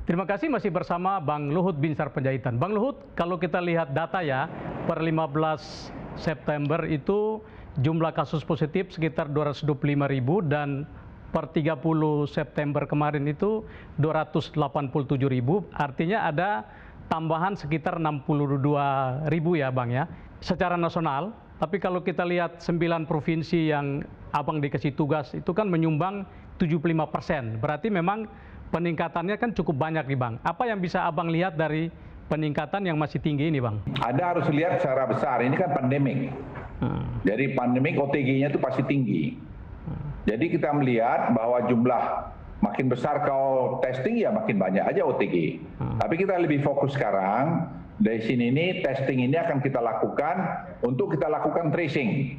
Terima kasih, masih bersama Bang Luhut Binsar Panjaitan. Bang Luhut, kalau kita lihat data ya, per 15 September itu jumlah kasus positif sekitar 225.000 dan per 30 September kemarin itu 287.000, artinya ada tambahan sekitar 62.000 ya Bang ya, secara nasional. Tapi kalau kita lihat 9 provinsi yang Abang dikasih tugas itu kan menyumbang 75%, berarti memang peningkatannya kan cukup banyak nih Bang. Apa yang bisa Abang lihat dari peningkatan yang masih tinggi ini Bang? Anda harus lihat secara besar, ini kan pandemik. Jadi pandemik OTG-nya itu pasti tinggi. Jadi kita melihat bahwa jumlah makin besar kalau testing ya makin banyak aja OTG. Tapi kita lebih fokus sekarang, dari sini ini testing ini akan kita lakukan untuk kita lakukan tracing.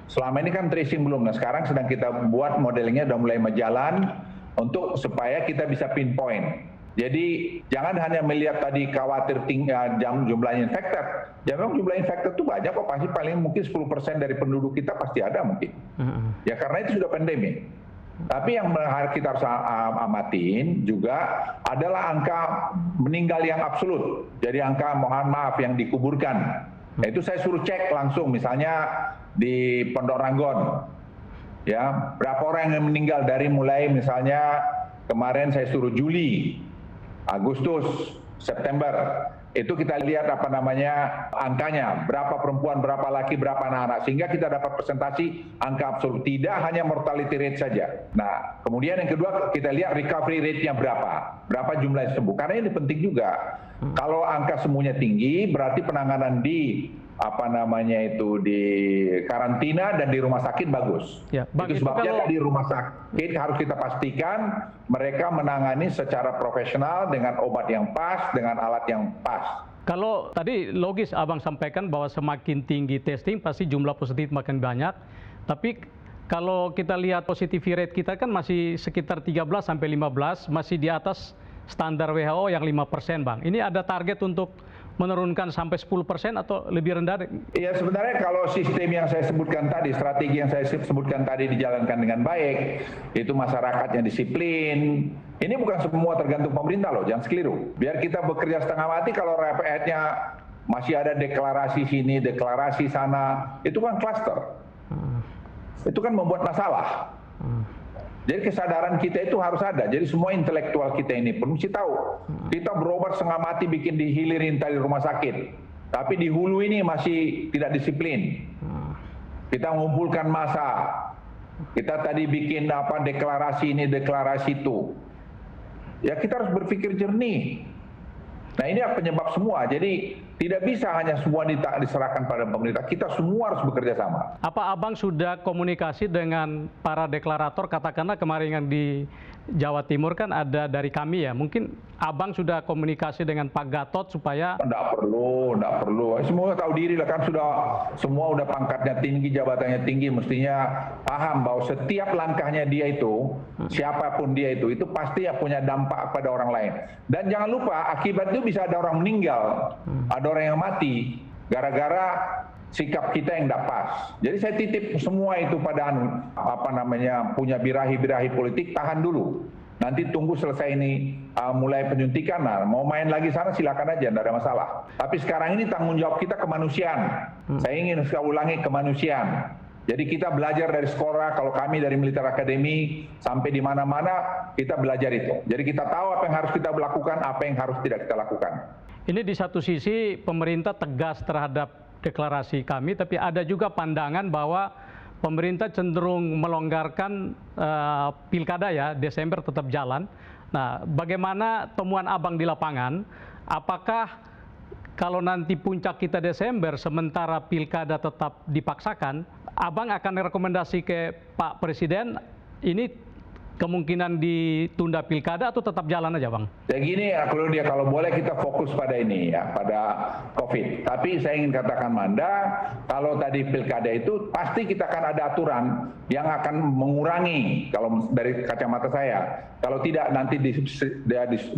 Selama ini kan tracing belum, nah sekarang sedang kita buat modelingnya udah mulai berjalan untuk supaya kita bisa pinpoint. Jadi jangan hanya melihat tadi khawatir jumlah infected. Jangan jumlah infected itu banyak kok, pasti paling mungkin 10% dari penduduk kita pasti ada mungkin. Ya karena itu sudah pandemi. Tapi yang kita harus amatin juga adalah angka meninggal yang absolut. Jadi angka mohon maaf yang dikuburkan. Nah, itu saya suruh cek langsung, misalnya di Pondok Ranggon. Ya, berapa orang yang meninggal dari mulai misalnya kemarin saya suruh Juli, Agustus, September, itu kita lihat apa namanya angkanya, berapa perempuan, berapa laki, berapa anak-anak, sehingga kita dapat presentasi angka absolut, tidak hanya mortality rate saja. Nah, kemudian yang kedua kita lihat recovery rate-nya berapa jumlah yang sembuh, karena ini penting juga. Kalau angka semuanya tinggi, berarti penanganan di di karantina dan di rumah sakit bagus. Ya, itu sebabnya di rumah sakit harus kita pastikan mereka menangani secara profesional dengan obat yang pas, dengan alat yang pas. Kalau tadi logis Abang sampaikan bahwa semakin tinggi testing pasti jumlah positif makin banyak. Tapi kalau kita lihat positivity rate kita kan masih sekitar 13-15, masih di atas standar WHO yang 5% Bang. Ini ada target untuk menurunkan sampai 10% atau lebih rendah? Iya, sebenarnya kalau sistem yang saya sebutkan tadi, strategi yang saya sebutkan tadi dijalankan dengan baik, itu masyarakatnya disiplin. Ini bukan semua tergantung pemerintah loh, jangan keliru. Biar kita bekerja setengah mati kalau rakyatnya masih ada deklarasi sini, deklarasi sana, itu kan klaster. Itu kan membuat masalah. Jadi kesadaran kita itu harus ada. Jadi semua intelektual kita ini pun mesti tahu. Kita berobat setengah mati bikin dihilirin dari rumah sakit. Tapi di hulu ini masih tidak disiplin. Kita mengumpulkan massa. Kita tadi bikin deklarasi ini, deklarasi itu. Ya kita harus berpikir jernih. Nah ini penyebab semua. Jadi tidak bisa hanya semua diserahkan pada pemerintah. Kita semua harus bekerja sama. Apa Abang sudah komunikasi dengan para deklarator? Katakanlah kemarin yang di Jawa Timur kan ada dari kami ya. Mungkin Abang sudah komunikasi dengan Pak Gatot supaya... Enggak perlu. Semua tahu diri lah kan, semua udah pangkatnya tinggi, jabatannya tinggi, mestinya paham bahwa setiap langkahnya dia itu, siapapun dia itu pasti ya punya dampak pada orang lain. Dan jangan lupa akibat itu bisa ada orang meninggal, ada orang yang mati gara-gara sikap kita yang tidak pas. Jadi saya titip semua itu pada punya birahi-birahi politik, tahan dulu. Nanti tunggu selesai ini mulai penyuntikan, mau main lagi sana silakan aja, tidak ada masalah. Tapi sekarang ini tanggung jawab kita kemanusiaan. Saya ingin sekali ulangi, kemanusiaan. Jadi kita belajar dari sekolah, kalau kami dari Militer Academy sampai di mana-mana kita belajar itu. Jadi kita tahu apa yang harus kita lakukan, apa yang harus tidak kita lakukan. Ini di satu sisi pemerintah tegas terhadap deklarasi kami, tapi ada juga pandangan bahwa pemerintah cenderung melonggarkan pilkada ya, Desember tetap jalan. Nah, bagaimana temuan Abang di lapangan? Apakah kalau nanti puncak kita Desember, sementara pilkada tetap dipaksakan, Abang akan rekomendasi ke Pak Presiden ini kemungkinan ditunda pilkada atau tetap jalan aja Bang? Ya gini ya, kalau boleh kita fokus pada ini ya, pada COVID. Tapi saya ingin katakan Manda, kalau tadi pilkada itu pasti kita akan ada aturan yang akan mengurangi, kalau dari kacamata saya. Kalau tidak nanti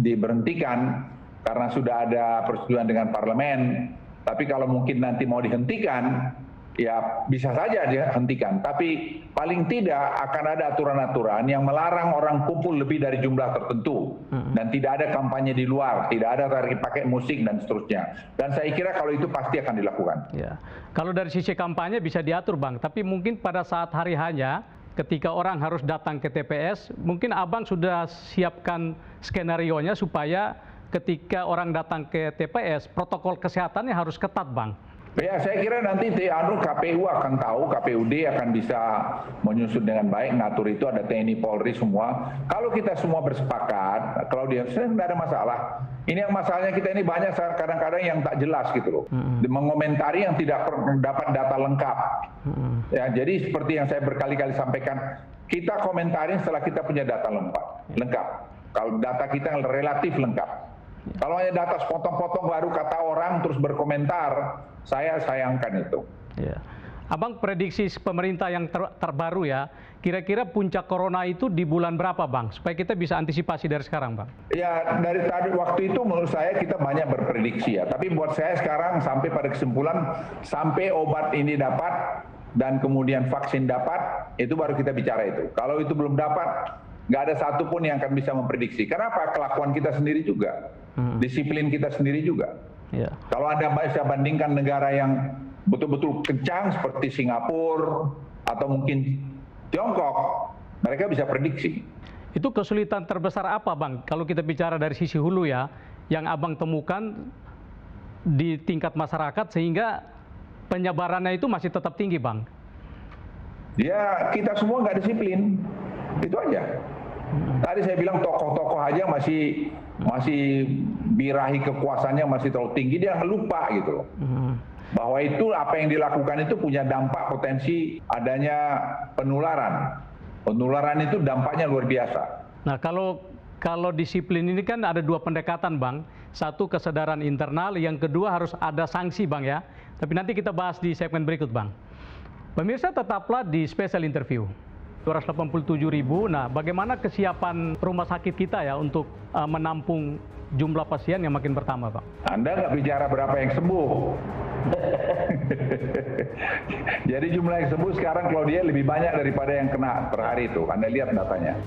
diberhentikan karena sudah ada persetujuan dengan parlemen. Tapi kalau mungkin nanti mau dihentikan, ya bisa saja dihentikan. Tapi paling tidak akan ada aturan-aturan yang melarang orang kumpul lebih dari jumlah tertentu. Dan tidak ada kampanye di luar, tidak ada pakai musik dan seterusnya. Dan saya kira kalau itu pasti akan dilakukan. Ya. Kalau dari sisi kampanye bisa diatur, Bang. Tapi mungkin pada saat hari hanya, ketika orang harus datang ke TPS, mungkin Abang sudah siapkan skenarionya supaya ketika orang datang ke TPS, protokol kesehatannya harus ketat, Bang. Ya, saya kira nanti KPU akan tahu, KPUD akan bisa menyusun dengan baik, ngatur itu, ada TNI, Polri semua. Kalau kita semua bersepakat, kalau dia tidak ada masalah. Ini yang masalahnya kita ini banyak kadang-kadang yang tak jelas gitu loh. Mengomentari yang tidak dapat data lengkap. Ya, jadi seperti yang saya berkali-kali sampaikan, kita komentarin setelah kita punya data lengkap. Kalau data kita relatif lengkap. Kalau hanya data sepotong-potong baru kata orang terus berkomentar, saya sayangkan itu. Ya. Abang prediksi pemerintah yang terbaru ya, kira-kira puncak corona itu di bulan berapa, Bang? Supaya kita bisa antisipasi dari sekarang, Bang. Ya, dari tadi waktu itu menurut saya kita banyak berprediksi ya. Tapi buat saya sekarang sampai pada kesimpulan, sampai obat ini dapat dan kemudian vaksin dapat, itu baru kita bicara itu. Kalau itu belum dapat, nggak ada satupun yang akan bisa memprediksi. Kenapa? Kelakuan kita sendiri juga. Disiplin kita sendiri juga. Yeah. Kalau Anda bisa bandingkan negara yang betul-betul kencang seperti Singapura atau mungkin Tiongkok, mereka bisa prediksi. Itu kesulitan terbesar apa, Bang? Kalau kita bicara dari sisi hulu ya, yang Abang temukan di tingkat masyarakat sehingga penyebarannya itu masih tetap tinggi, Bang? Ya, kita semua nggak disiplin. Itu aja. Tadi saya bilang tokoh-tokoh aja masih birahi kekuasaannya masih terlalu tinggi, dia lupa gitu loh. Bahwa itu apa yang dilakukan itu punya dampak potensi adanya penularan. Penularan itu dampaknya luar biasa. Nah, kalau disiplin ini kan ada dua pendekatan, Bang. Satu kesadaran internal, yang kedua harus ada sanksi, Bang ya. Tapi nanti kita bahas di segmen berikut, Bang. Pemirsa, tetaplah di Special Interview. 287.000. Nah, bagaimana kesiapan rumah sakit kita ya untuk menampung jumlah pasien yang makin bertambah, Pak? Anda nggak bicara berapa yang sembuh. Jadi jumlah yang sembuh sekarang kalau dia lebih banyak daripada yang kena per hari itu. Anda lihat datanya.